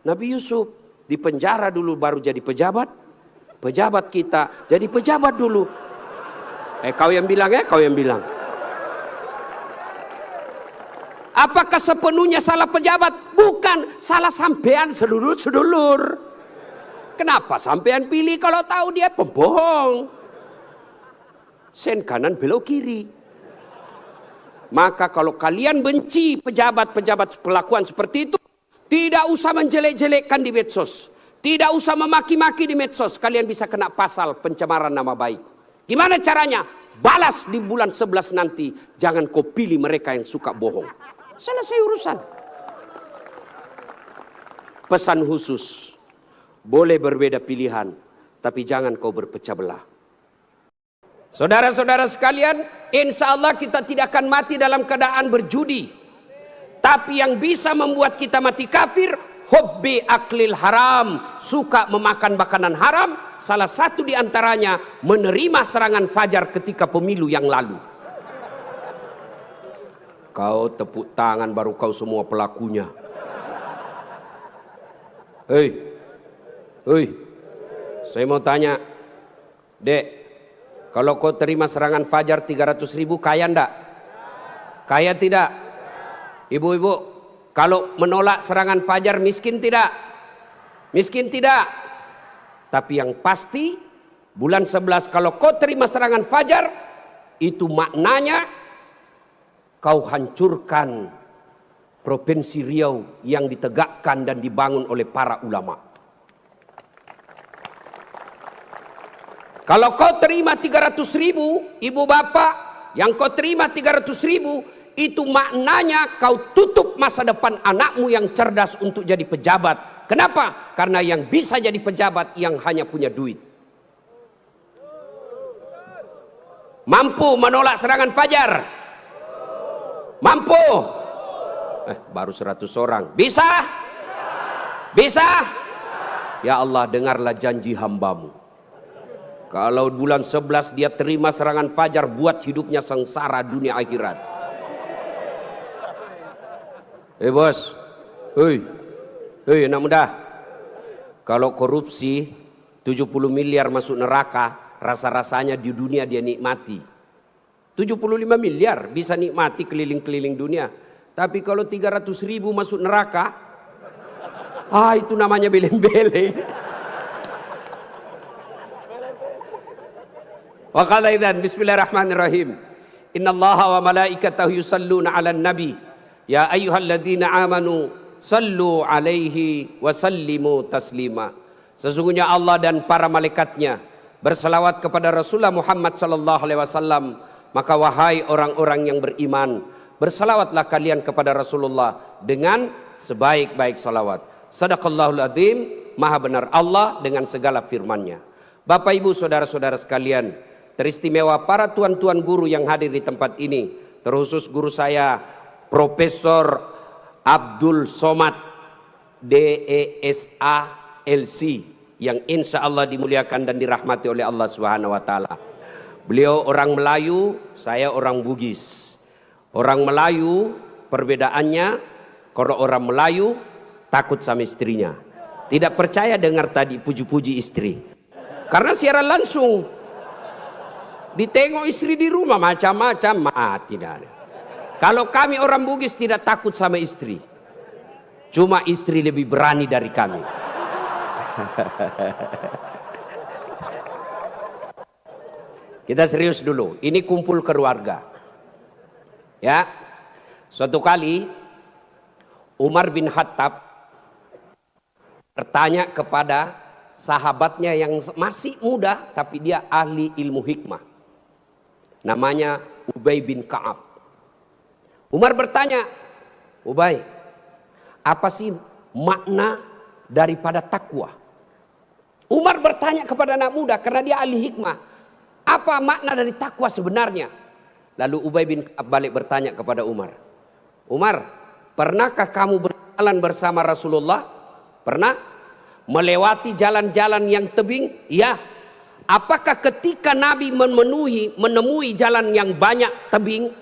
Nabi Yusuf di penjara dulu baru jadi pejabat. Pejabat kita jadi pejabat dulu. Kau yang bilang kau yang bilang. Apakah sepenuhnya salah pejabat? Bukan, salah sampean sedulur-sedulur. Kenapa sampean pilih kalau tahu dia pembohong? Sen kanan belok kiri. Maka kalau kalian benci pejabat-pejabat perlakuan seperti itu, tidak usah menjelek-jelekkan di medsos. Tidak usah memaki-maki di medsos. Kalian bisa kena pasal pencemaran nama baik. Gimana caranya? Balas di bulan 11 nanti. Jangan kau pilih mereka yang suka bohong. Selesai urusan. Pesan khusus. Boleh berbeda pilihan, tapi jangan kau berpecah belah. Saudara-saudara sekalian, insya Allah kita tidak akan mati dalam keadaan berjudi. Tapi yang bisa membuat kita mati kafir, hobbi aklil haram, suka memakan makanan haram. Salah satu di antaranya menerima serangan fajar ketika pemilu yang lalu. Kau tepuk tangan baru kau semua pelakunya. Hei, saya mau tanya, Dek, kalau kau terima serangan fajar 300.000, kaya ndak? Kaya tidak? Ibu-ibu, kalau menolak serangan fajar miskin tidak? Miskin tidak? Tapi yang pasti bulan 11 kalau kau terima serangan fajar, itu maknanya kau hancurkan Provinsi Riau yang ditegakkan dan dibangun oleh para ulama. Kalau kau terima 300.000, ibu bapak, yang kau terima 300.000, itu maknanya kau tutup masa depan anakmu yang cerdas untuk jadi pejabat. Kenapa? Karena yang bisa jadi pejabat yang hanya punya duit. Mampu menolak serangan fajar? Mampu? Baru 100 orang. Bisa? Bisa? Ya Allah, dengarlah janji hambamu. Kalau bulan 11 dia terima serangan fajar, buat hidupnya sengsara dunia akhirat. Bos, anak muda, kalau korupsi 70 miliar masuk neraka, rasa-rasanya di dunia dia nikmati. 75 miliar bisa nikmati keliling-keliling dunia. Tapi kalau 300.000 masuk neraka, itu namanya beleng-beleng. Wa qala idzan bismillahirrahmanirrahim. Innallaha wa malaikatahu yusalluna 'alan nabi. Ya ayyuhalladzina amanu sallu 'alaihi wa sallimu taslima. Sesungguhnya Allah dan para malaikatnya berselawat kepada Rasulullah Muhammad sallallahu alaihi wasallam. Maka wahai orang-orang yang beriman, bersalawatlah kalian kepada Rasulullah dengan sebaik-baik salawat. Sadaqallahul azim, maha benar Allah dengan segala firman-Nya. Bapak Ibu saudara-saudara sekalian, teristimewa para tuan-tuan guru yang hadir di tempat ini, terkhusus guru saya Profesor Abdul Somad DESA LC yang insya Allah dimuliakan dan dirahmati oleh Allah Subhanahu wa taala. Beliau orang Melayu, saya orang Bugis. Orang Melayu perbedaannya, kalau orang Melayu takut sama istrinya, tidak percaya dengar tadi puji-puji istri, karena siaran langsung ditengok istri di rumah macam-macam, tidak ada. Kalau kami orang Bugis tidak takut sama istri, cuma istri lebih berani dari kami. Kita serius dulu, ini kumpul keluarga. Ya, suatu kali Umar bin Khattab bertanya kepada sahabatnya yang masih muda tapi dia ahli ilmu hikmah, namanya Ubay bin Ka'ab. Umar bertanya, Ubay, apa sih makna daripada takwa? Umar bertanya kepada anak muda karena dia ahli hikmah, apa makna dari takwa sebenarnya? Lalu Ubay bin Ka'ab balik bertanya kepada Umar, Umar, pernahkah kamu berjalan bersama Rasulullah? Pernah? Melewati jalan-jalan yang tebing? Ya. Apakah ketika Nabi menemui jalan yang banyak tebing,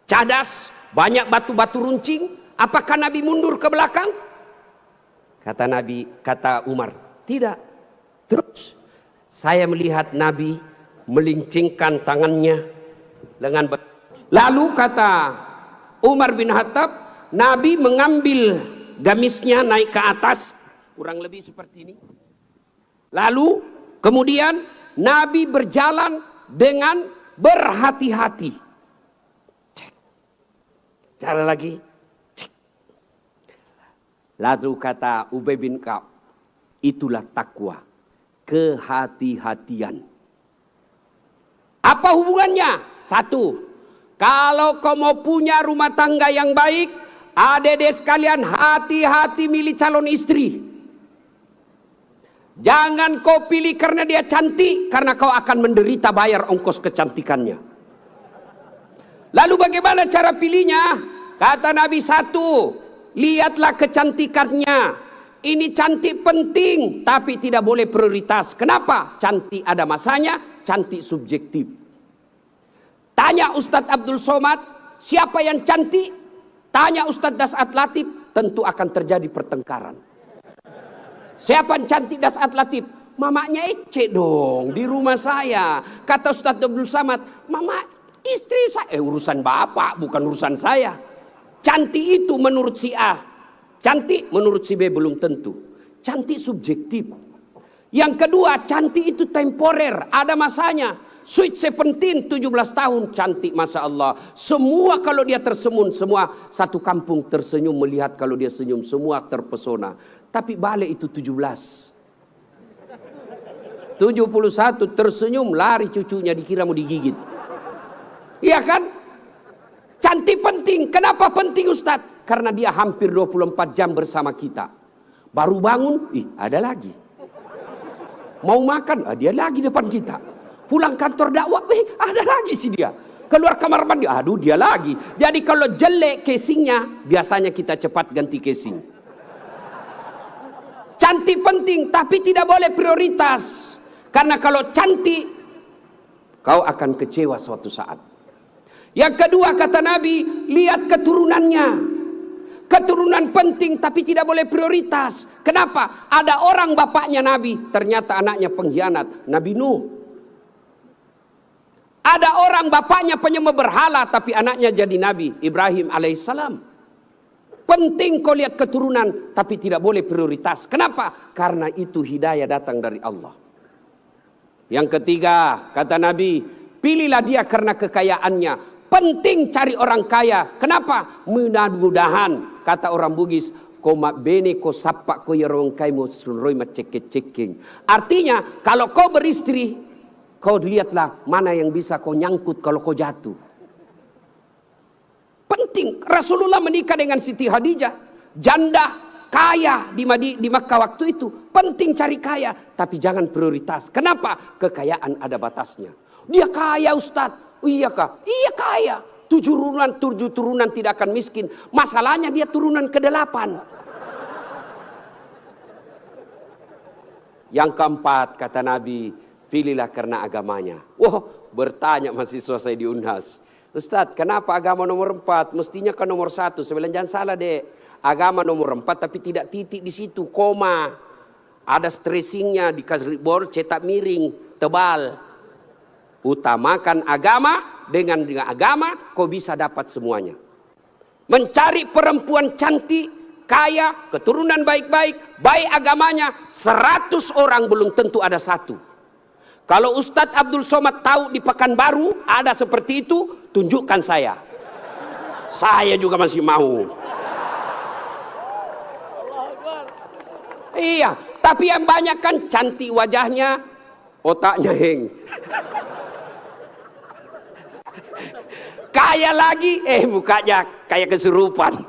cadas, banyak batu-batu runcing, apakah Nabi mundur ke belakang? Kata Nabi, kata Umar, tidak. Terus saya melihat Nabi melincingkan tangannya lengan. Lalu kata Umar bin Khattab, Nabi mengambil gamisnya naik ke atas, kurang lebih seperti ini. Lalu kemudian Nabi berjalan dengan berhati-hati. Cara lagi. Lalu kata Ubay bin Ka'ab, itulah takwa, kehati-hatian. Apa hubungannya? Satu, kalau kau mau punya rumah tangga yang baik, adik-adik sekalian, hati-hati milih calon istri. Jangan kau pilih karena dia cantik, karena kau akan menderita bayar ongkos kecantikannya. Lalu bagaimana cara pilihnya? Kata Nabi, satu, lihatlah kecantikannya. Ini cantik penting, tapi tidak boleh prioritas. Kenapa? Cantik ada masanya, cantik subjektif. Tanya Ustadz Abdul Somad, siapa yang cantik? Tanya Ustadz Das'at Latif, tentu akan terjadi pertengkaran. Siapa yang cantik Das'at Latif? Mamanya Ece dong, di rumah saya. Kata Ustadz Abdul Somad, mama istri saya. Urusan bapak, bukan urusan saya. Cantik itu menurut si A, cantik menurut si B belum tentu. Cantik subjektif. Yang kedua, cantik itu temporer, ada masanya. Sweet 17, 17 tahun, cantik Masya Allah. Semua kalau dia tersenyum, semua satu kampung tersenyum melihat kalau dia senyum, semua terpesona. Tapi balik itu 17. 71 tersenyum, lari cucunya dikira mau digigit. Iya kan? Cantik penting. Kenapa penting Ustadz? Karena dia hampir 24 jam bersama kita. Baru bangun, ada lagi. Mau makan, dia lagi depan kita. Pulang kantor dakwah, ada lagi sih dia. Keluar kamar mandi, aduh dia lagi. Jadi kalau jelek casingnya, biasanya kita cepat ganti casing. Cantik penting, tapi tidak boleh prioritas. Karena kalau cantik, kau akan kecewa suatu saat. Yang kedua kata Nabi, lihat keturunannya. Keturunan penting tapi tidak boleh prioritas. Kenapa? Ada orang bapaknya Nabi, ternyata anaknya pengkhianat. Nabi Nuh. Ada orang bapaknya penyembah berhala tapi anaknya jadi Nabi Ibrahim alaihissalam. Penting kau lihat keturunan tapi tidak boleh prioritas. Kenapa? Karena itu hidayah datang dari Allah. Yang ketiga kata Nabi, pilihlah dia karena kekayaannya. Penting cari orang kaya. Kenapa? Mudah-mudahan kata orang Bugis, koma bene ko sapa ko yarong kai mo sulroi macek-ceking. Artinya kalau kau beristri, kau lihatlah mana yang bisa kau nyangkut kalau kau jatuh. Penting. Rasulullah menikah dengan Siti Khadijah, janda kaya di Makkah waktu itu. Penting cari kaya, tapi jangan prioritas. Kenapa? Kekayaan ada batasnya. Dia kaya Ustadz. Iya kah? Iya kaya. 7 turunan tidak akan miskin. Masalahnya dia turunan ke-8. Yang keempat kata Nabi, pilihlah karena agamanya. Wah, bertanya mahasiswa saya di Unhas. Ustadz, kenapa agama nomor 4? Mestinya kan nomor 1. Saya bilang jangan salah dek. Agama nomor 4 tapi tidak titik di situ, koma. Ada stressingnya, dikasih board cetak miring, tebal. Utamakan agama, dengan agama kau bisa dapat semuanya. Mencari perempuan cantik, kaya, keturunan baik-baik, baik agamanya, 100 orang belum tentu ada 1. Kalau Ustadz Abdul Somad tahu di Pekanbaru ada seperti itu, tunjukkan saya. Saya juga masih mau. Iya, tapi yang banyak kan cantik wajahnya, otaknya heng. Kaya lagi, mukanya kayak kesurupan.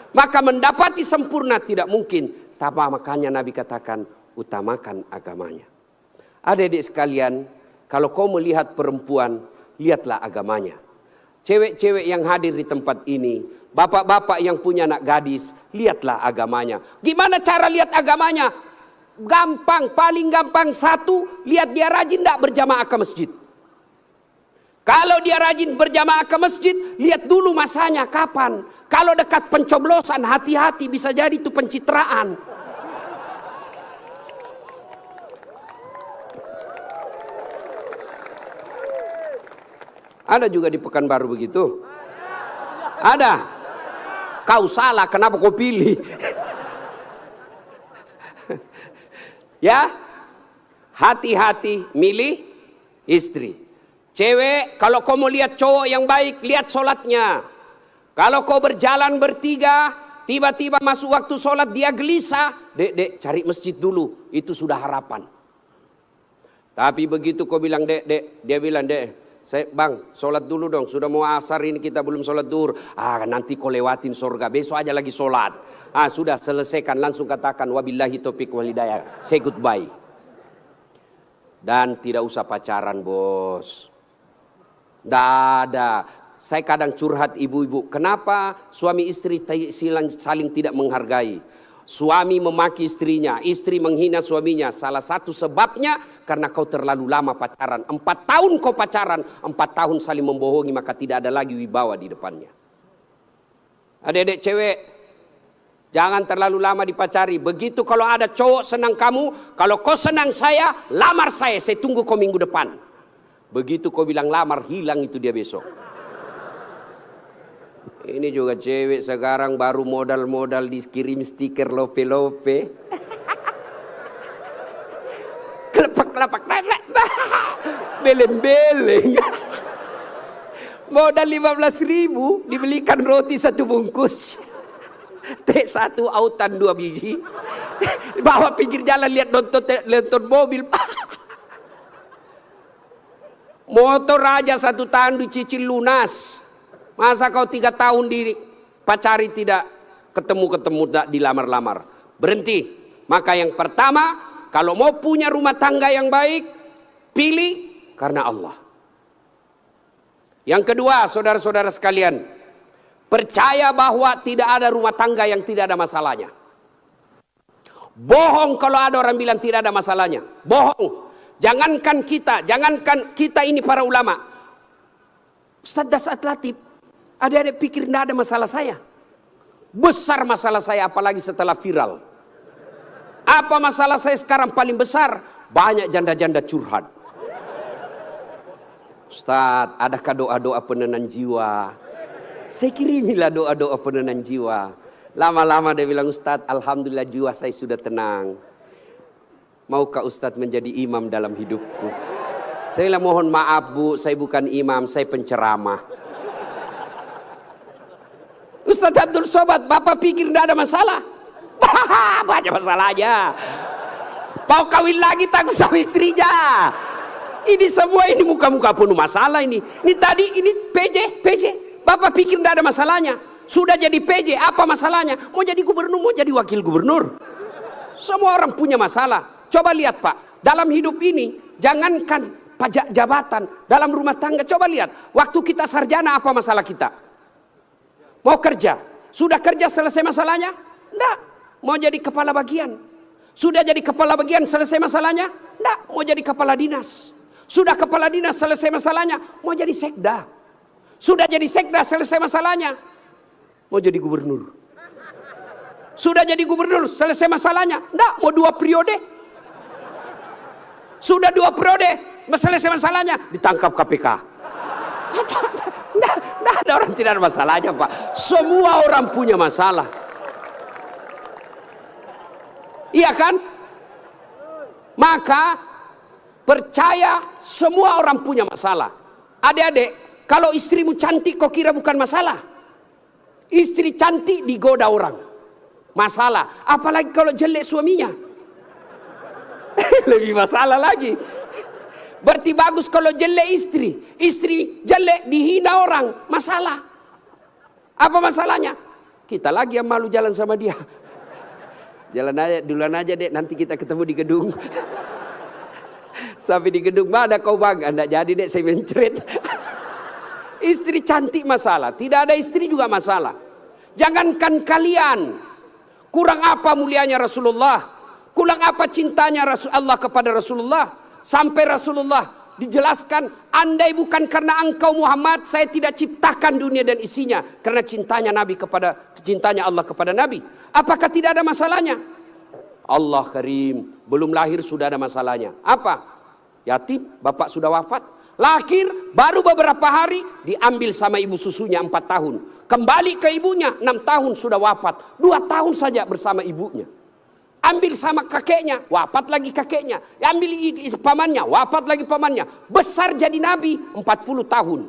Maka mendapati sempurna tidak mungkin. Tapi makanya Nabi katakan, utamakan agamanya. Adik-adik sekalian, kalau kau melihat perempuan, lihatlah agamanya. Cewek-cewek yang hadir di tempat ini, bapak-bapak yang punya anak gadis, lihatlah agamanya. Gimana cara lihat agamanya? Gampang, paling gampang. 1, lihat dia rajin tidak berjamaah ke masjid. Kalau dia rajin berjamaah ke masjid, lihat dulu masanya kapan. Kalau dekat pencoblosan, hati-hati, bisa jadi itu pencitraan. Ada juga di Pekanbaru begitu? Ada? Kau salah, kenapa kau pilih? Ya, hati-hati milih istri. Cewek, kalau kau mau lihat cowok yang baik, lihat sholatnya. Kalau kau berjalan bertiga, tiba-tiba masuk waktu sholat dia gelisah, dek, cari masjid dulu, itu sudah harapan. Tapi begitu kau bilang dek, dia bilang bang, sholat dulu dong, sudah mau asar ini kita belum sholat duhur. Nanti kau lewatin surga, besok aja lagi sholat. Sudah selesaikan, langsung katakan wabillahi taufiq wal hidayah, say goodbye. Dan tidak usah pacaran, bos. Tidak ada. Saya kadang curhat ibu-ibu, kenapa suami istri saling tidak menghargai? Suami memaki istrinya, istri menghina suaminya. Salah satu sebabnya karena kau terlalu lama pacaran. 4 tahun kau pacaran, 4 tahun saling membohongi, maka tidak ada lagi wibawa di depannya. Adik-adik cewek, jangan terlalu lama dipacari. Begitu kalau ada cowok senang kamu, kalau kau senang saya, lamar saya tunggu kau minggu depan. Begitu kau bilang lamar, hilang itu dia besok. Ini juga cewek sekarang baru modal-modal dikirim stiker lope-lope. Kelepak-kelepak, beleng-beleng. Modal 15.000 dibelikan roti 1 bungkus. Teh 1 autan 2 biji. Bawa pinggir jalan lihat nonton mobil. Motor aja 1 tahun dicicil lunas. Masa kau 3 tahun dipacari tidak ketemu dilamar-lamar. Berhenti. Maka yang pertama, kalau mau punya rumah tangga yang baik, pilih karena Allah. Yang kedua, saudara-saudara sekalian, percaya bahwa tidak ada rumah tangga yang tidak ada masalahnya. Bohong kalau ada orang bilang tidak ada masalahnya. Bohong. Jangankan kita ini para ulama. Ustaz Dasat Latif, adik-adik pikir tidak ada masalah saya. Besar masalah saya, apalagi setelah viral. Apa masalah saya sekarang paling besar? Banyak janda-janda curhat. Ustaz, adakah doa-doa penenang jiwa? Saya kirimilah doa-doa penenang jiwa. Lama-lama dia bilang, Ustaz, alhamdulillah jiwa saya sudah tenang. Maukah Ustadz menjadi imam dalam hidupku? Saya bilang, mohon maaf bu, saya bukan imam, saya penceramah. Ustadz Abdul Somad, bapak pikir tidak ada masalah? Banyak masalah aja. Mau kawin lagi takut sama istrinya. Ini semua ini muka-muka penuh masalah ini. Ini tadi ini PJ. Bapak pikir tidak ada masalahnya. Sudah jadi PJ, apa masalahnya? Mau jadi gubernur, mau jadi wakil gubernur. Semua orang punya masalah. Coba lihat Pak, dalam hidup ini jangankan pajak jabatan, dalam rumah tangga coba lihat. Waktu kita sarjana apa masalah kita? Mau kerja, sudah kerja selesai masalahnya? Enggak. Mau jadi kepala bagian, sudah jadi kepala bagian selesai masalahnya? Enggak. Mau jadi kepala dinas, sudah kepala dinas selesai masalahnya? Mau jadi sekda, sudah jadi sekda selesai masalahnya? Mau jadi gubernur, sudah jadi gubernur selesai masalahnya? Enggak. Mau 2 periode? Sudah 2 periode, selesai masalahnya, ditangkap KPK. Tidak ada orang tidak ada masalahnya Pak. Semua orang punya masalah. Iya kan? Maka percaya semua orang punya masalah. Adik-adik, kalau istrimu cantik kau kira bukan masalah? Istri cantik digoda orang, masalah. Apalagi kalau jelek suaminya. Lebih masalah lagi. Berarti bagus kalau jelek istri jelek dihina orang, masalah. Apa masalahnya? Kita lagi yang malu jalan sama dia. Jalan aja, duluan aja dek, nanti kita ketemu di gedung. Sampai di gedung, mana kau bang? Anda jadi dek, saya mencret. Istri cantik masalah, tidak ada istri juga masalah. Jangankan kalian, kurang apa mulianya Rasulullah? Kurang apa cintanya Allah kepada Rasulullah? Sampai Rasulullah dijelaskan, andai bukan karena engkau Muhammad, saya tidak ciptakan dunia dan isinya. Karena cintanya Allah kepada Nabi. Apakah tidak ada masalahnya? Allah Karim, belum lahir sudah ada masalahnya. Apa? Yatim, bapak sudah wafat. Lahir, baru beberapa hari diambil sama ibu susunya 4 tahun. Kembali ke ibunya 6 tahun sudah wafat. 2 tahun saja bersama ibunya. Ambil sama kakeknya, wafat lagi kakeknya. Ambil pamannya, wafat lagi pamannya. Besar jadi nabi 40 tahun.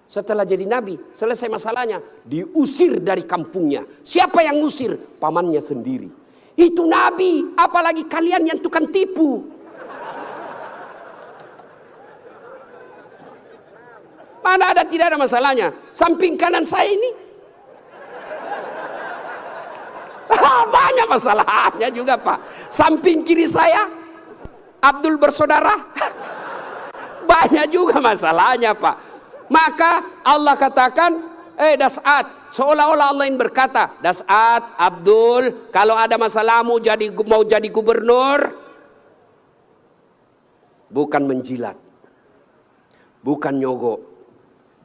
Setelah jadi nabi, selesai masalahnya, diusir dari kampungnya. Siapa yang ngusir? Pamannya sendiri. Itu nabi, apalagi kalian yang tukang tipu. Mana ada, tidak ada masalahnya. Samping kanan saya ini banyak masalahnya juga Pak. Samping kiri saya Abdul bersaudara banyak juga masalahnya Pak. Maka Allah katakan, Das'at, seolah-olah Allah yang berkata, Das'at, Abdul, kalau ada masalahmu mau jadi gubernur, bukan menjilat, bukan nyogok.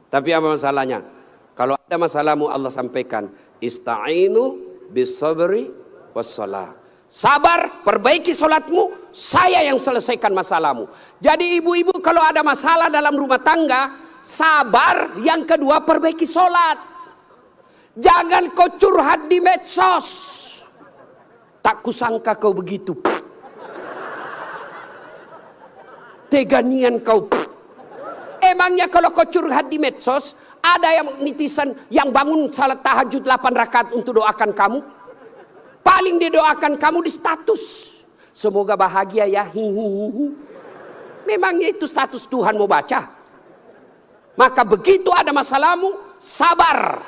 Tapi apa masalahnya? Kalau ada masalahmu Allah sampaikan, ista'inu bisabri wassalah. Sabar, perbaiki solatmu, saya yang selesaikan masalahmu. Jadi ibu-ibu kalau ada masalah dalam rumah tangga, sabar. Yang kedua, perbaiki solat. Jangan kau curhat di medsos. Tak kusangka kau begitu. Teganian kau. Emangnya kalau kau curhat di medsos, ada yang netizen yang bangun salat tahajud 8 rakaat untuk doakan kamu? Paling dia doakan kamu di status. Semoga bahagia ya. Hihihi. Memangnya itu status Tuhan mau baca? Maka begitu ada masalahmu, sabar.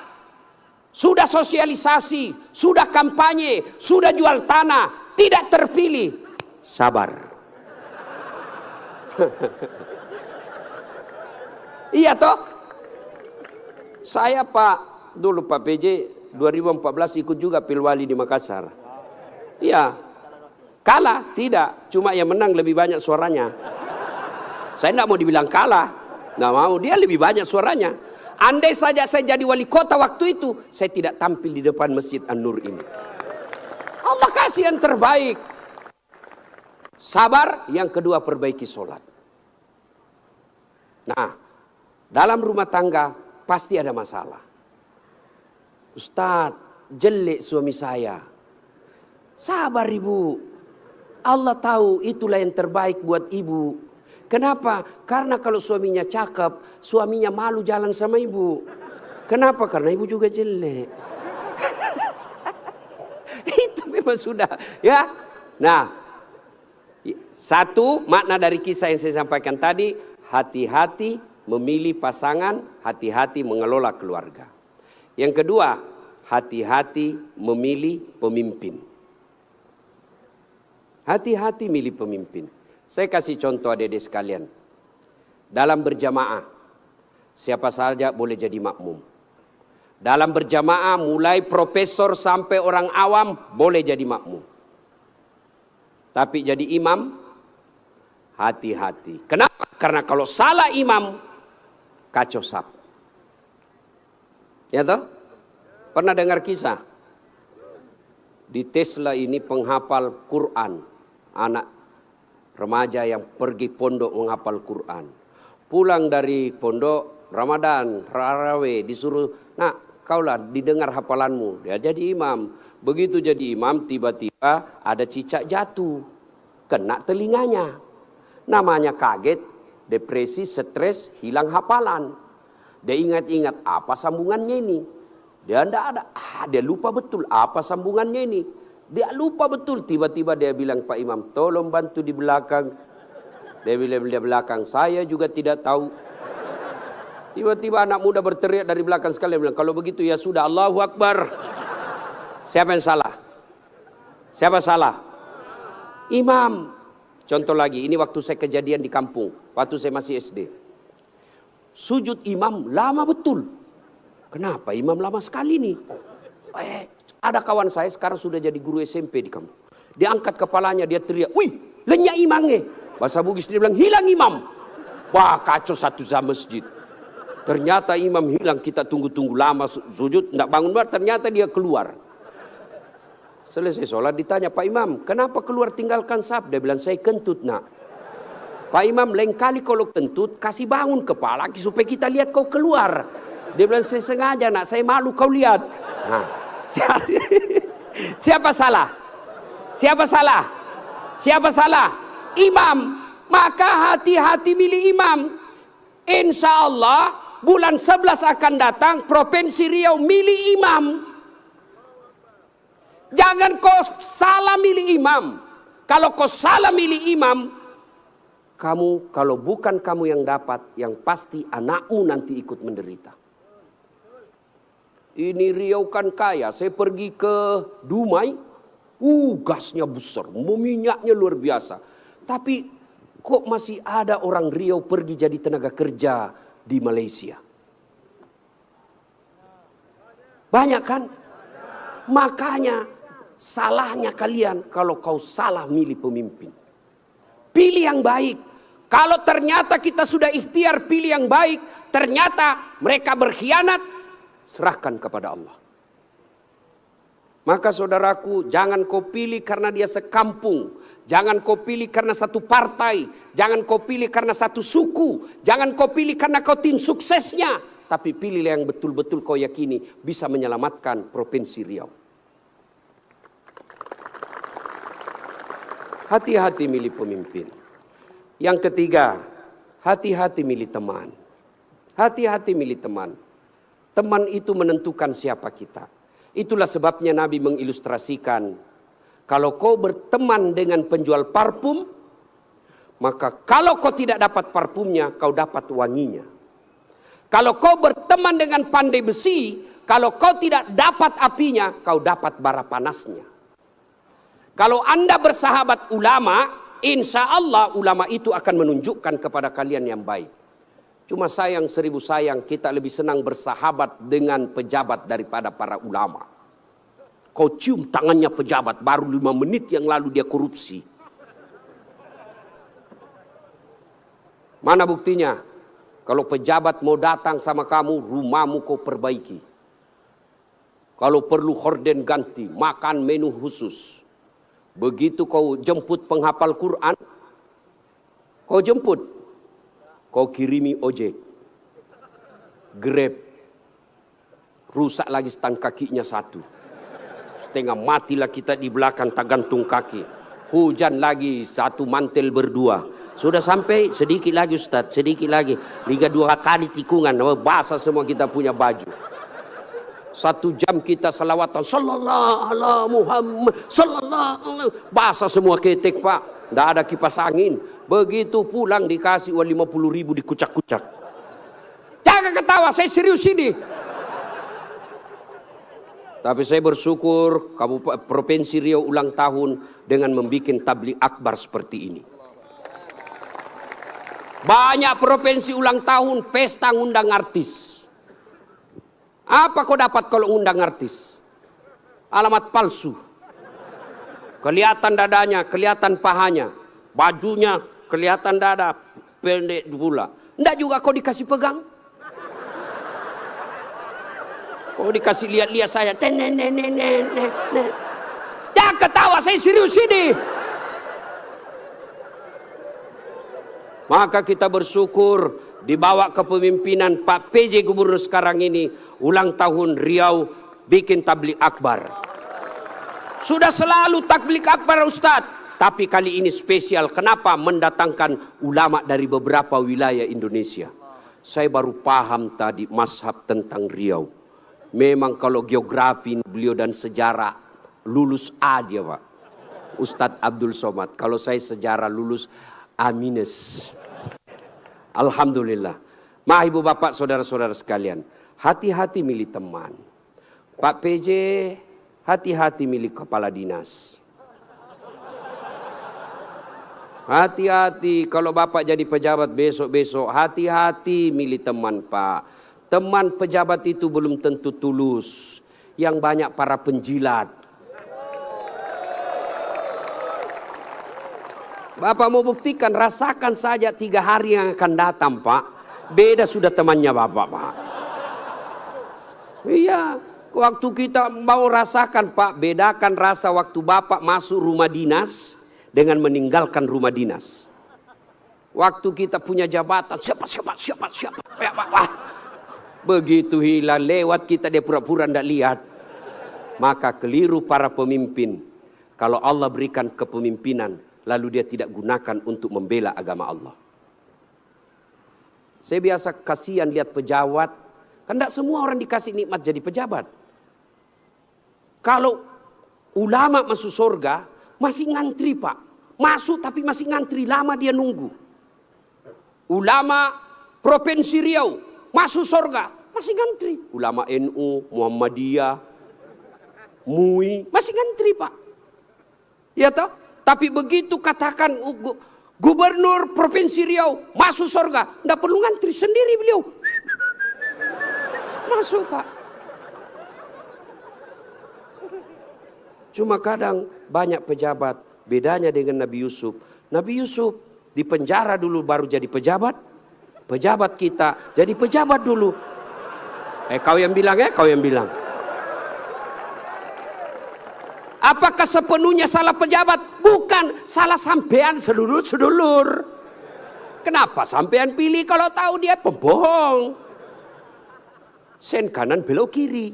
Sudah sosialisasi, sudah kampanye, sudah jual tanah, tidak terpilih. Sabar. Iya toh? Saya dulu Pak PJ 2014 ikut juga Pilwali di Makassar. Iya. Kalah? Tidak. Cuma yang menang lebih banyak suaranya. Saya tidak mau dibilang kalah. Nggak mau. Dia lebih banyak suaranya. Andai saja saya jadi wali kota waktu itu, saya tidak tampil di depan Masjid An-Nur ini. Allah kasih yang terbaik. Sabar. Yang kedua, perbaiki sholat. Nah, dalam rumah tangga pasti ada masalah. Ustadz, jelek suami saya. Sabar ibu. Allah tahu itulah yang terbaik buat ibu. Kenapa? Karena kalau suaminya cakep, suaminya malu jalan sama ibu. Kenapa? Karena ibu juga jelek. Itu memang sudah. Ya. Nah, satu makna dari kisah yang saya sampaikan tadi, hati-hati memilih pasangan, hati-hati mengelola keluarga. Yang kedua, hati-hati memilih pemimpin. Hati-hati milih pemimpin. Saya kasih contoh adik-adik sekalian. Dalam berjamaah, siapa saja boleh jadi makmum. Dalam berjamaah, mulai profesor sampai orang awam boleh jadi makmum. Tapi jadi imam, hati-hati. Kenapa? Karena kalau salah imam, kacau sap. Ya toh? Pernah dengar kisah? Di Tesla ini penghafal Quran. Anak remaja yang pergi pondok menghafal Quran. Pulang dari pondok, Ramadan, Tarawih, disuruh, nak kaulah didengar hafalanmu. Dia jadi imam. Begitu jadi imam, tiba-tiba ada cicak jatuh. Kena telinganya. Namanya kaget, depresi, stres, hilang hafalan. Dia ingat-ingat apa sambungannya ini. Dia tidak ada, dia lupa betul apa sambungannya ini. Dia lupa betul, tiba-tiba dia bilang, Pak Imam, tolong bantu di belakang. Dia bilang di belakang, saya juga tidak tahu. Tiba-tiba anak muda berteriak dari belakang sekali, bilang, kalau begitu ya sudah, Allahu Akbar. Siapa yang salah? Siapa salah? Imam. Contoh lagi, ini waktu saya kejadian di kampung, waktu saya masih SD. Sujud imam lama betul. Kenapa imam lama sekali nih? Ada kawan saya sekarang sudah jadi guru SMP di kampung. Dia angkat kepalanya, dia teriak, wih, lenyap imamnya. Bahasa Bugis dia bilang, hilang imam. Wah, kacau satu jam masjid. Ternyata imam hilang, kita tunggu-tunggu lama sujud, tidak bangun, ternyata dia keluar. Selesai sholat ditanya, Pak Imam, kenapa keluar tinggalkan saf? Dia bilang, saya kentut nak. Pak Imam, lain kali kalau kentut, kasih bangun kepala supaya kita lihat kau keluar. Dia bilang, saya sengaja nak, saya malu kau lihat. Nah, siapa salah? Siapa salah? Siapa salah? Imam. Maka hati-hati milih imam. Insya Allah bulan 11 akan datang, Provinsi Riau milih imam. Jangan kau salah milih imam. Kalau kau salah milih imam, kamu kalau bukan kamu yang dapat, yang pasti anakmu nanti ikut menderita. Ini Riau kan kaya. Saya pergi ke Dumai, gasnya besar, minyaknya luar biasa. Tapi kok masih ada orang Riau pergi jadi tenaga kerja di Malaysia? Banyak kan? Makanya salahnya kalian kalau kau salah milih pemimpin. Pilih yang baik. Kalau ternyata kita sudah ikhtiar pilih yang baik, ternyata mereka berkhianat, serahkan kepada Allah. Maka saudaraku, jangan kau pilih karena dia sekampung. Jangan kau pilih karena satu partai. Jangan kau pilih karena satu suku. Jangan kau pilih karena kau tim suksesnya. Tapi pilihlah yang betul-betul kau yakini bisa menyelamatkan Provinsi Riau. Hati-hati milih pemimpin. Yang ketiga, hati-hati milih teman. Hati-hati milih teman. Teman itu menentukan siapa kita. Itulah sebabnya Nabi mengilustrasikan, kalau kau berteman dengan penjual parfum, maka kalau kau tidak dapat parfumnya, kau dapat wanginya. Kalau kau berteman dengan pandai besi, kalau kau tidak dapat apinya, kau dapat bara panasnya. Kalau Anda bersahabat ulama, insya Allah ulama itu akan menunjukkan kepada kalian yang baik. Cuma sayang 1000 sayang, kita lebih senang bersahabat dengan pejabat daripada para ulama. Kau cium tangannya pejabat, baru 5 menit yang lalu dia korupsi. Mana buktinya? Kalau pejabat mau datang sama kamu, rumahmu kau perbaiki. Kalau perlu horden ganti, makan menu khusus. Begitu kau jemput penghafal Quran, kau jemput. Kau kirimi ojek, Grab, rusak lagi stang kakinya satu. Setengah matilah kita di belakang tak gantung kaki. Hujan lagi satu mantel berdua. Sudah sampai sedikit lagi Ustaz, sedikit lagi. 2 kali tikungan, basah semua kita punya baju. 1 jam kita salawatan, sallallahu ala Muhammad, sallallahu ala, basah semua ketek Pak. Tidak ada kipas angin. Begitu pulang dikasih uang 50.000 dikucak-kucak. Jangan ketawa, saya serius ini. Tapi saya bersyukur Provinsi Riau ulang tahun dengan membuat tabligh akbar seperti ini. Banyak provinsi ulang tahun pesta ngundang artis. Apa kau dapat kalau ngundang artis? Alamat palsu. Kelihatan dadanya, kelihatan pahanya, bajunya kelihatan dada, pendek pula. Enggak juga kau dikasih pegang. Kau dikasih lihat-lihat saya. Jangan ketawa, saya serius ini. Maka kita bersyukur dibawa kepemimpinan Pak PJ Gubernur sekarang ini, ulang tahun Riau bikin tabligh akbar. Sudah selalu tabligh akbar Ustadz, tapi kali ini spesial. Kenapa? Mendatangkan ulama dari beberapa wilayah Indonesia. Saya baru paham tadi mazhab tentang Riau. Memang kalau geografi beliau dan sejarah lulus A dia Pak, Ustadz Abdul Somad. Kalau saya sejarah lulus A-. Alhamdulillah. Mah ibu bapak saudara-saudara sekalian, hati-hati milih teman. Pak PJ, hati-hati milih kepala dinas. Hati-hati kalau bapak jadi pejabat besok-besok, hati-hati milih teman Pak. Teman pejabat itu belum tentu tulus. Yang banyak para penjilat. Bapak mau buktikan, rasakan saja 3 hari yang akan datang, Pak. Beda sudah temannya Bapak, Pak. Iya, waktu kita mau rasakan, Pak, bedakan rasa waktu Bapak masuk rumah dinas dengan meninggalkan rumah dinas. Waktu kita punya jabatan, siapa. Wah, begitu hilang lewat kita dia pura-pura tidak lihat. Maka keliru para pemimpin. Kalau Allah berikan kepemimpinan, lalu dia tidak gunakan untuk membela agama Allah. Saya biasa kasihan lihat pejabat. Kan tidak semua orang dikasih nikmat jadi pejabat. Kalau ulama masuk surga, masih ngantri, Pak. Masuk tapi masih ngantri, lama dia nunggu. Ulama Provinsi Riau, masuk surga, masih ngantri. Ulama NU, Muhammadiyah, MUI, masih ngantri, Pak. Ya toh? Tapi begitu katakan Gubernur Provinsi Riau masuk surga, tidak perlu ngantri, sendiri beliau masuk, Pak. Cuma kadang banyak pejabat, bedanya dengan Nabi Yusuf. Nabi Yusuf di penjara dulu baru jadi pejabat. Pejabat kita jadi pejabat dulu. Kau yang bilang kau yang bilang. Apakah sepenuhnya salah pejabat? Bukan, salah sampean sedulur-sedulur. Kenapa sampean pilih kalau tahu dia pembohong? Sen kanan belok kiri.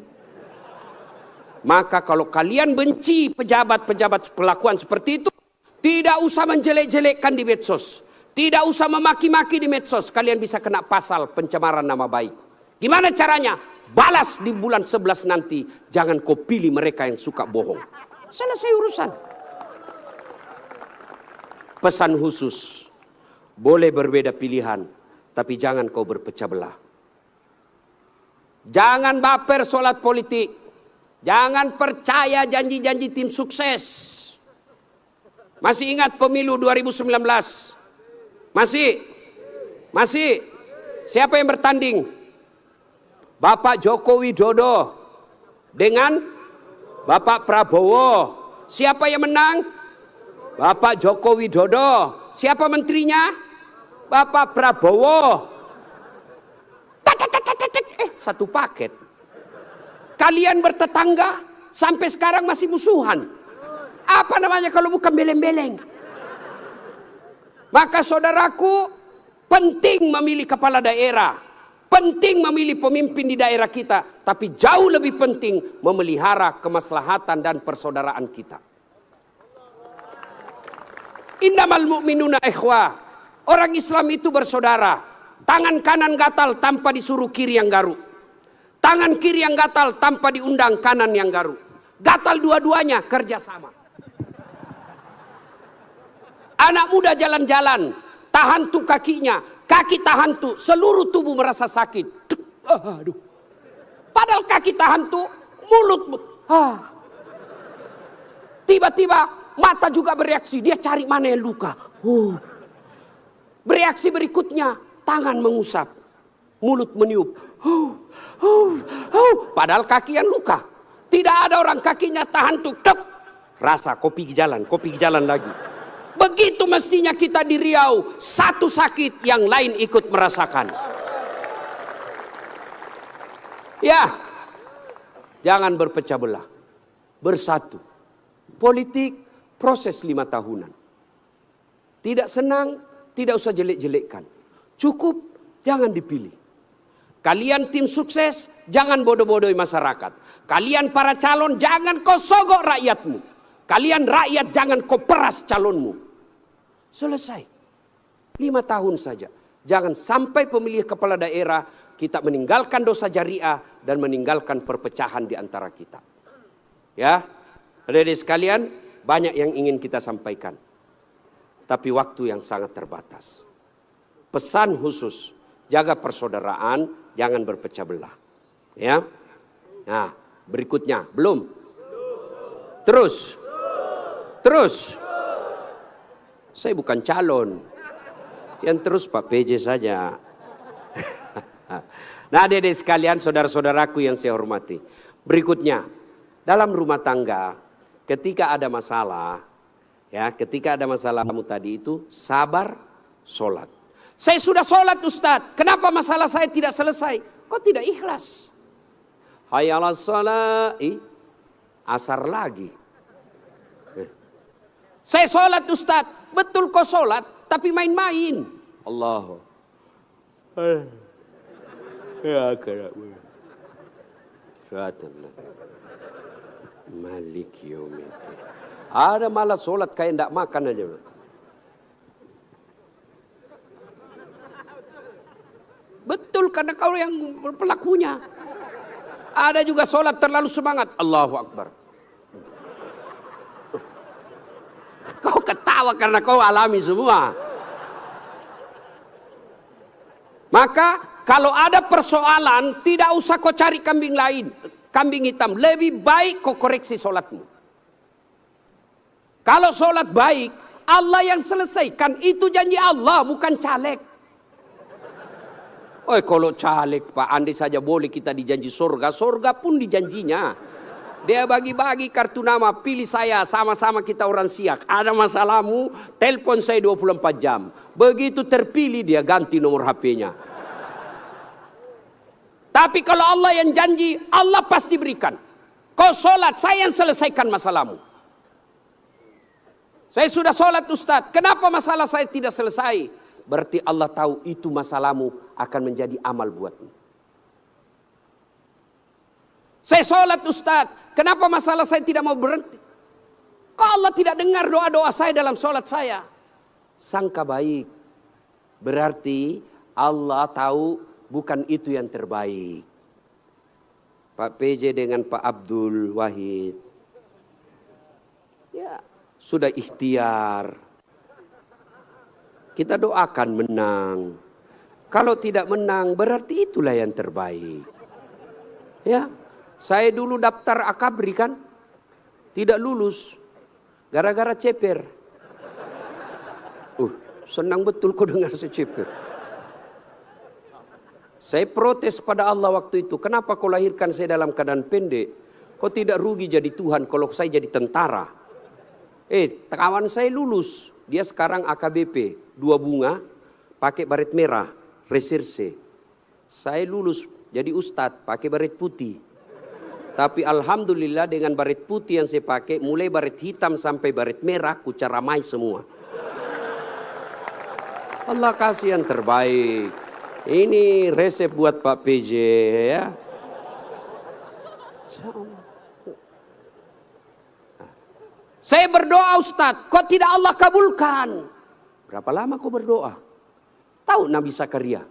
Maka kalau kalian benci pejabat-pejabat perlakuan seperti itu, tidak usah menjelek-jelekkan di medsos. Tidak usah memaki-maki di medsos. Kalian bisa kena pasal pencemaran nama baik. Gimana caranya? Balas di bulan 11 nanti. Jangan kau pilih mereka yang suka bohong. Selesai urusan. Pesan khusus. Boleh berbeda pilihan, tapi jangan kau berpecah belah. Jangan baper solat politik. Jangan percaya janji-janji tim sukses. Masih ingat pemilu 2019? Masih. Siapa yang bertanding? Bapak Joko Widodo dengan Bapak Prabowo. Siapa yang menang? Bapak Joko Widodo. Siapa menterinya? Bapak Prabowo. Satu paket. Kalian bertetangga sampai sekarang masih musuhan. Apa namanya kalau bukan beleng-beleng? Maka saudaraku, penting memilih kepala daerah. Penting memilih pemimpin di daerah kita. Tapi jauh lebih penting memelihara kemaslahatan dan persaudaraan kita. Innamal mu'minuna ikhwah. Orang Islam itu bersaudara. Tangan kanan gatal tanpa disuruh kiri yang garuk. Tangan kiri yang gatal tanpa diundang kanan yang garuk. Gatal dua-duanya kerjasama. Anak muda jalan-jalan, tahan tuh kakinya, kaki tahan tuh, seluruh tubuh merasa sakit. Aduh. Padahal kaki tahan tuh, mulut. Tiba-tiba mata juga bereaksi, dia cari mana yang luka. Bereaksi berikutnya, tangan mengusap, mulut meniup. Padahal kaki yang luka. Tidak ada orang kakinya tahan tuh, rasa kopi jalan lagi. Begitu mestinya kita di Riau, satu sakit yang lain ikut merasakan. Ya, jangan berpecah belah, bersatu. Politik proses 5 tahunan. Tidak senang, tidak usah jelek-jelekkan. Cukup, jangan dipilih. Kalian tim sukses, jangan bodoh-bodohi masyarakat. Kalian para calon, jangan kau sogok rakyatmu. Kalian rakyat, jangan kau peras calonmu. Selesai. 5 tahun saja. Jangan sampai pemilih kepala daerah kita meninggalkan dosa jariah dan meninggalkan perpecahan di antara kita. Ya, adik-adik sekalian, banyak yang ingin kita sampaikan. Tapi waktu yang sangat terbatas. Pesan khusus, jaga persaudaraan, jangan berpecah belah. Ya. Nah, berikutnya, belum. Terus. Saya bukan calon. Yang terus Pak PJ saja. Nah, adik-adik sekalian, saudara-saudaraku yang saya hormati. Berikutnya, dalam rumah tangga, ketika ada masalah, Ya, ketika ada masalahmu tadi itu sabar, sholat. Saya sudah sholat Ustadz, kenapa masalah saya tidak selesai? Kok tidak ikhlas? Hayya 'alas shalah, asar lagi. Saya sholat Ustadz, betul kok sholat, tapi main-main. Allah. Ya kerabu. Malik yaumiddin. Ada malah sholat kayak tidak makan aja. Betul, karena kau yang pelakunya. Ada juga sholat terlalu semangat. Allahu Akbar. Kau ketawa karena kau alami semua. Maka kalau ada persoalan, tidak usah kau cari kambing lain, kambing hitam. Lebih baik kau koreksi sholatmu. Kalau sholat baik, Allah yang selesaikan. Itu janji Allah, bukan caleg. Oh, kalau caleg Pak, andai saja boleh kita dijanji surga. Surga pun dijanjinya. Dia bagi-bagi kartu nama, pilih saya, sama-sama kita orang Siak. Ada masalahmu, telepon saya 24 jam. Begitu terpilih dia ganti nomor HP-nya. Tapi kalau Allah yang janji, Allah pasti berikan. Kau sholat, saya yang selesaikan masalahmu. Saya sudah sholat Ustadz, kenapa masalah saya tidak selesai? Berarti Allah tahu itu masalahmu akan menjadi amal buatmu. Saya sholat Ustadz, kenapa masalah saya tidak mau berhenti? Kok Allah tidak dengar doa-doa saya dalam sholat saya? Sangka baik. Berarti Allah tahu bukan itu yang terbaik. Pak PJ dengan Pak Abdul Wahid. Ya, sudah ikhtiar. Kita doakan menang. Kalau tidak menang berarti itulah yang terbaik. Ya, saya dulu daftar akabri kan, tidak lulus gara-gara ceper. Senang betul kau dengar saya ceper. Saya protes pada Allah waktu itu. Kenapa kau lahirkan saya dalam keadaan pendek? Kau tidak rugi jadi Tuhan kalau saya jadi tentara. Kawan saya lulus. Dia sekarang AKBP. 2 bunga. Pakai baret merah. Reserse. Saya lulus jadi ustadz. Pakai baret putih. Tapi alhamdulillah dengan baret putih yang saya pakai. Mulai baret hitam sampai baret merah. Ku caramai semua. Allah kasih yang terbaik. Ini resep buat Pak PJ ya. Saya berdoa Ustadz, kok tidak Allah kabulkan? Berapa lama kau berdoa? Tahu Nabi Zakaria?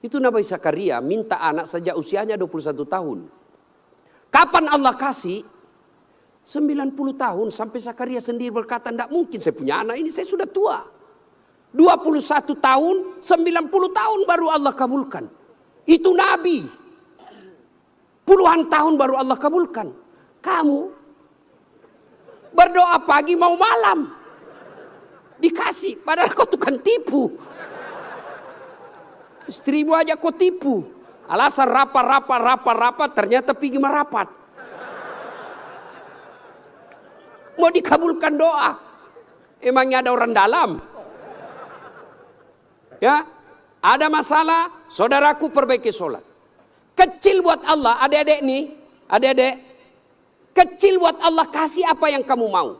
Itu Nabi Zakaria minta anak sejak usianya 21 tahun. Kapan Allah kasih? 90 tahun sampai Zakaria sendiri berkata, tidak mungkin saya punya anak ini, saya sudah tua. 21 tahun, 90 tahun baru Allah kabulkan. Itu Nabi. Puluhan tahun baru Allah kabulkan. Kamu berdoa pagi mau malam. Dikasih, padahal kau tukang tipu. Istrimu aja kau tipu. Alasan rapat, ternyata pergi merapat. Mau dikabulkan doa. Emangnya ada orang dalam? Ya, ada masalah, saudaraku perbaiki sholat. Kecil buat Allah, adik-adik nih, adik-adik. Kecil buat Allah, kasih apa yang kamu mau.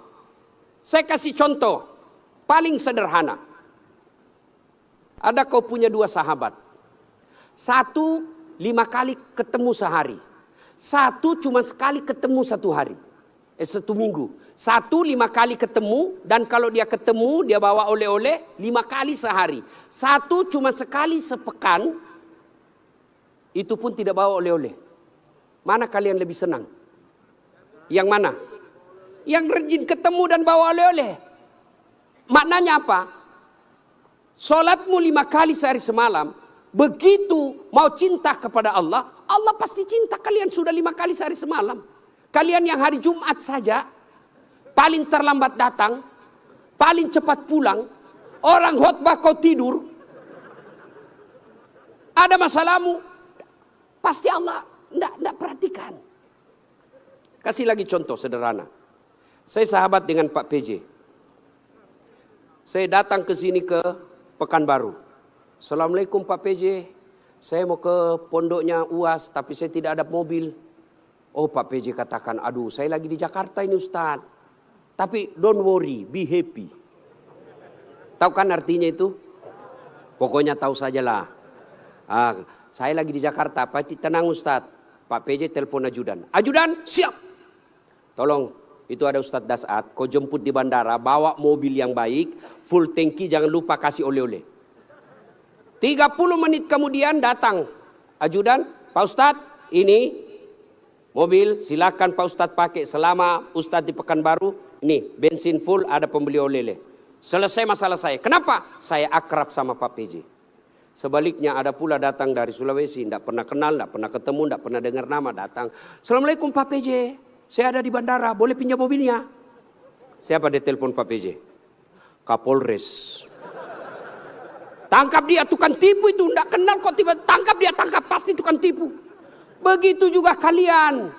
Saya kasih contoh, paling sederhana. Ada kau punya 2 sahabat. 1 5 kali ketemu sehari. 1 cuma sekali ketemu 1 hari. 1 minggu. 1 5 kali ketemu, dan kalau dia ketemu dia bawa oleh-oleh 5 kali sehari. 1 cuma sekali sepekan, itu pun tidak bawa oleh-oleh. Mana kalian lebih senang? Yang mana? Yang rajin ketemu dan bawa oleh-oleh. Maknanya apa? Solatmu 5 kali sehari semalam, begitu mau cinta kepada Allah, Allah pasti cinta kalian sudah 5 kali sehari semalam. Kalian yang hari Jumat saja paling terlambat datang, paling cepat pulang, orang khotbah kau tidur. Ada masalahmu, pasti Allah tidak perhatikan. Kasih lagi contoh sederhana. Saya sahabat dengan Pak PJ. Saya datang ke sini ke Pekanbaru. Assalamualaikum Pak PJ. Saya mau ke pondoknya UAS tapi saya tidak ada mobil. Oh Pak PJ katakan, aduh saya lagi di Jakarta ini Ustaz. Tapi don't worry, be happy. Tahu kan artinya itu? Pokoknya tahu sajalah. Saya lagi di Jakarta, Pak tenang Ustaz. Pak PJ telepon ajudan. Ajudan siap. Tolong. Itu ada Ustadz Dasat, kau jemput di bandara, bawa mobil yang baik, full tangki, jangan lupa kasih oleh-oleh. 30 menit kemudian datang ajudan, Pak Ustadz ini mobil silakan Pak Ustadz pakai selama Ustadz di Pekanbaru, ini bensin full ada pembeli oleh-oleh. Selesai masalah saya, kenapa? Saya akrab sama Pak PJ. Sebaliknya ada pula datang dari Sulawesi, tidak pernah kenal, tidak pernah ketemu, tidak pernah dengar nama, datang. Assalamualaikum Pak PJ. Saya ada di bandara, boleh pinjam mobilnya? Siapa dia telepon Pak PJ? Kapolres. Tangkap dia, tukang tipu itu. Tidak kenal kok tiba tangkap dia, tangkap pasti tukang tipu. Begitu juga kalian.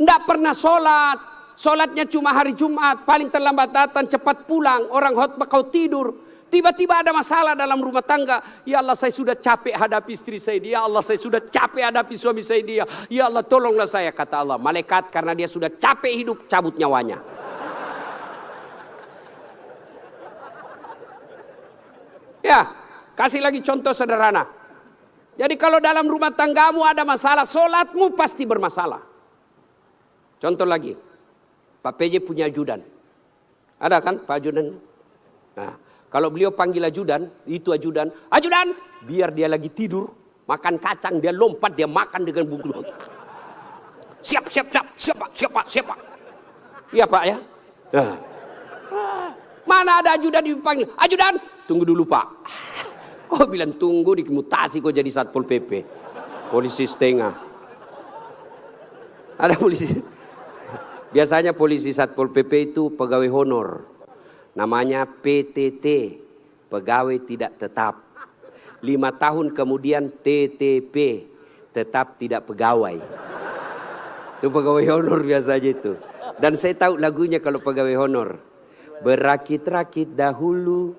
Tidak pernah sholat. Sholatnya cuma hari Jumat. Paling terlambat datang, cepat pulang. Orang khotbah kau tidur. Tiba-tiba ada masalah dalam rumah tangga. Ya Allah saya sudah capek hadapi istri saya. Ya Allah saya sudah capek hadapi suami saya dia. Ya Allah tolonglah saya. Kata Allah malaikat karena dia sudah capek hidup cabut nyawanya. Ya kasih lagi contoh sederhana. Jadi kalau dalam rumah tanggamu ada masalah, sholatmu pasti bermasalah. Contoh lagi. Pak PJ punya ajudan. Ada kan Pak ajudan? Nah. Kalau beliau panggil ajudan, itu ajudan, ajudan, biar dia lagi tidur, makan kacang, dia lompat, dia makan dengan bungkus. Siap, siap, siap, siap, Pak, siap, Pak, siap, Pak. Iya, Pak, ya. Nah. Mana ada ajudan dipanggil, ajudan, tunggu dulu, Pak. Kau bilang tunggu, dimutasi kau jadi Satpol PP. Polisi setengah. Ada polisi. Biasanya polisi Satpol PP itu pegawai honor. Namanya PTT, pegawai tidak tetap. 5 tahun kemudian TTP, tetap tidak pegawai. Itu pegawai honor biasa aja itu. Dan saya tahu lagunya kalau pegawai honor. Berakit-rakit dahulu,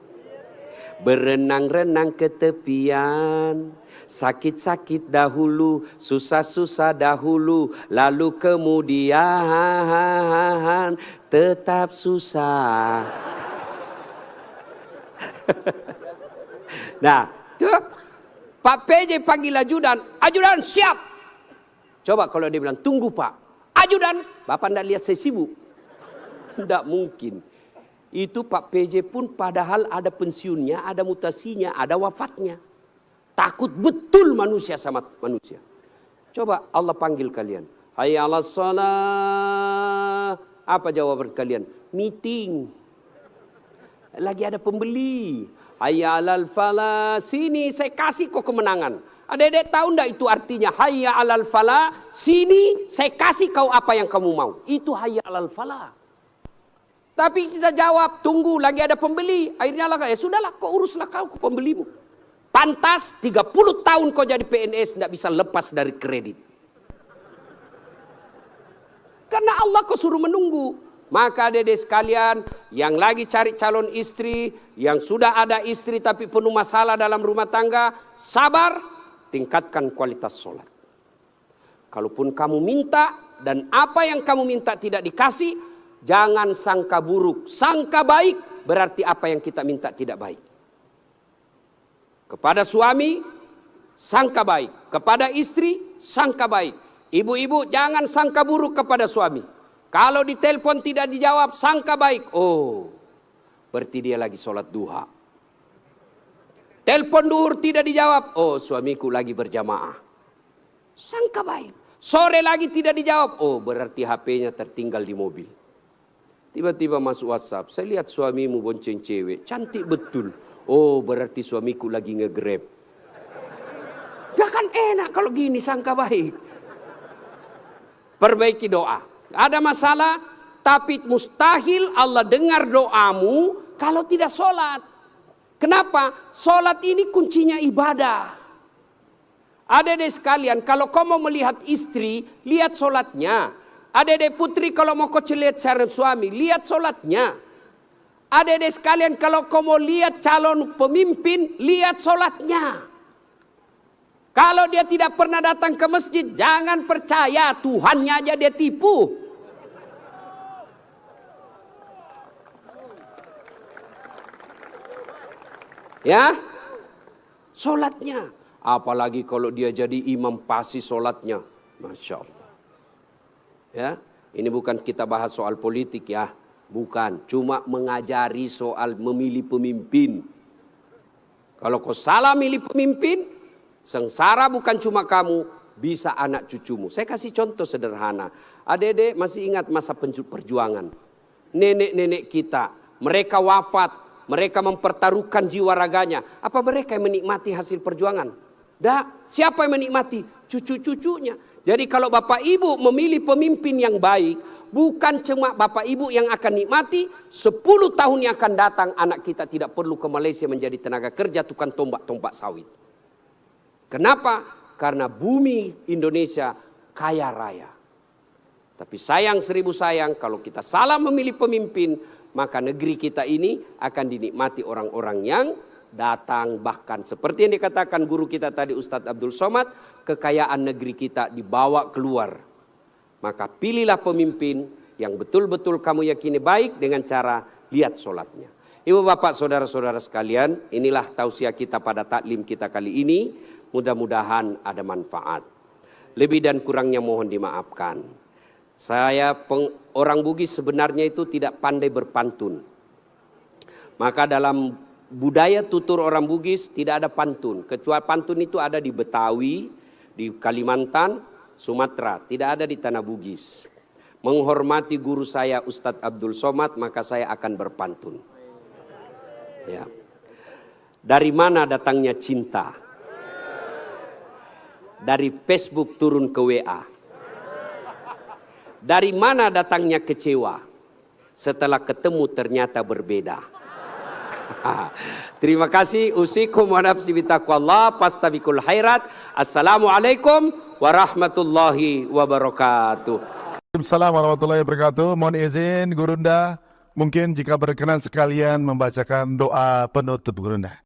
berenang-renang ke tepian. Sakit-sakit dahulu, susah-susah dahulu, lalu kemudian tetap susah. Nah, tuh Pak PJ panggil ajudan, ajudan siap. Coba kalau dia bilang tunggu Pak, ajudan, Bapak tidak lihat saya sibuk. Tidak mungkin. Itu Pak PJ pun padahal ada pensiunnya, ada mutasinya, ada wafatnya. Takut betul manusia sama manusia. Coba Allah panggil kalian. Hayya 'alas shalah. Apa jawaban kalian? Meeting. Lagi ada pembeli. Hayya 'alal falah. Sini saya kasih kau kemenangan. Adik-adik tahu enggak itu artinya? Hayya 'alal falah. Sini saya kasih kau apa yang kamu mau. Itu hayya 'alal falah. Tapi kita jawab, tunggu lagi ada pembeli. Akhirnya lah, ya sudahlah kau uruslah kau ke pembelimu. Pantas 30 tahun kau jadi PNS tidak bisa lepas dari kredit. Karena Allah kau suruh menunggu. Maka adik-adik sekalian yang lagi cari calon istri, yang sudah ada istri tapi penuh masalah dalam rumah tangga, sabar, tingkatkan kualitas sholat. Kalaupun kamu minta dan apa yang kamu minta tidak dikasih, jangan sangka buruk, sangka baik berarti apa yang kita minta tidak baik. Kepada suami, sangka baik. Kepada istri, sangka baik. Ibu-ibu jangan sangka buruk kepada suami. Kalau ditelepon tidak dijawab, sangka baik. Oh, berarti dia lagi sholat duha. Telepon duhur tidak dijawab. Oh, suamiku lagi berjamaah. Sangka baik. Sore lagi tidak dijawab. Oh, berarti HP-nya tertinggal di mobil. Tiba-tiba masuk WhatsApp. Saya lihat suamimu bonceng cewek. Cantik betul. Oh, berarti suamiku lagi nge-grab. Gak kan enak kalau gini sangka baik. Perbaiki doa. Ada masalah, tapi mustahil Allah dengar doamu kalau tidak sholat. Kenapa? Sholat ini kuncinya ibadah. Adik-adik sekalian, kalau kau mau melihat istri, lihat sholatnya. Adik-adik putri kalau mau kau lihat calon suami, lihat solatnya. Adik-adik sekalian kalau kau mau lihat calon pemimpin, lihat solatnya. Kalau dia tidak pernah datang ke masjid, jangan percaya, Tuhannya aja dia tipu. Ya, solatnya. Apalagi kalau dia jadi imam pasti solatnya, Masya Allah. Ya, ini bukan kita bahas soal politik ya, bukan. Cuma mengajari soal memilih pemimpin. Kalau kau salah milih pemimpin, sengsara bukan cuma kamu, bisa anak cucumu. Saya kasih contoh sederhana. Adik-adik masih ingat masa perjuangan. Nenek-nenek kita, mereka wafat, mereka mempertaruhkan jiwa raganya. Apa mereka yang menikmati hasil perjuangan? Dah, siapa yang menikmati? Cucu-cucunya. Jadi kalau bapak ibu memilih pemimpin yang baik, bukan cuma bapak ibu yang akan nikmati, 10 tahun yang akan datang anak kita tidak perlu ke Malaysia menjadi tenaga kerja tukang tombak-tombak sawit. Kenapa? Karena bumi Indonesia kaya raya. Tapi sayang 1000 sayang kalau kita salah memilih pemimpin, maka negeri kita ini akan dinikmati orang-orang yang datang, bahkan seperti yang dikatakan guru kita tadi Ustadz Abdul Somad, kekayaan negeri kita dibawa keluar. Maka pilihlah pemimpin yang betul-betul kamu yakini baik dengan cara lihat solatnya. Ibu bapak saudara-saudara sekalian, inilah tausiah kita pada taklim kita kali ini. Mudah-mudahan ada manfaat. Lebih dan kurangnya mohon dimaafkan. Saya orang Bugis sebenarnya itu tidak pandai berpantun. Maka dalam budaya tutur orang Bugis tidak ada pantun. Kecuali pantun itu ada di Betawi, di Kalimantan, Sumatera. Tidak ada di tanah Bugis. Menghormati guru saya Ustadz Abdul Somad, maka saya akan berpantun. Ya. Dari mana datangnya cinta? Dari Facebook turun ke WA. Dari mana datangnya kecewa? Setelah ketemu ternyata berbeda. Terima kasih. Usikum wa nafsi bitaqwallah fastabiqul khairat. Assalamualaikum warahmatullahi wabarakatuh. Assalamualaikum warahmatullahi wabarakatuh. Mohon izin Gurunda, mungkin jika berkenan sekalian membacakan doa penutup Gurunda.